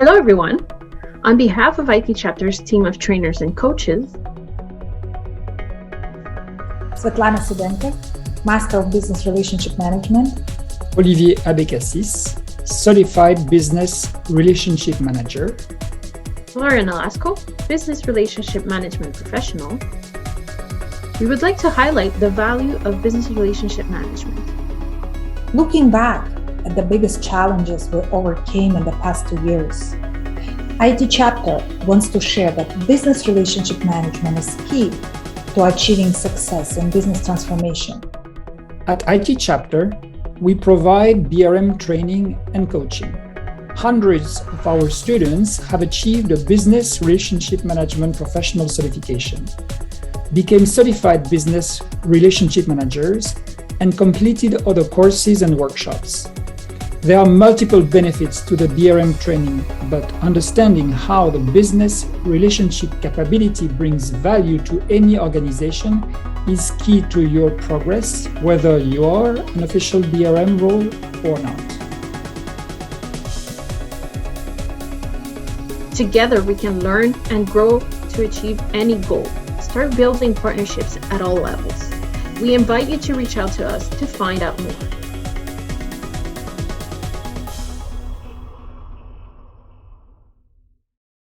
Hello, everyone. On behalf of IT Chapter's team of trainers and coaches, Svetlana Sedenko, Master of Business Relationship Management, Olivier Abekassis, Certified Business Relationship Manager, Lauren Alasko, Business Relationship Management Professional, we would like to highlight the value of business relationship management. looking back at the biggest challenges we overcame in the past 2 years. IT Chapter wants to share that business relationship management is key to achieving success in business transformation. At IT Chapter, we provide BRM training and coaching. Hundreds of our students have achieved a Business Relationship Management Professional certification, became certified business relationship managers, and completed other courses and workshops. There are multiple benefits to the BRM training, but understanding how the business relationship capability brings value to any organization is key to your progress, whether you are an official BRM role or not. Together, we can learn and grow to achieve any goal. Start building partnerships at all levels. We invite you to reach out to us to find out more.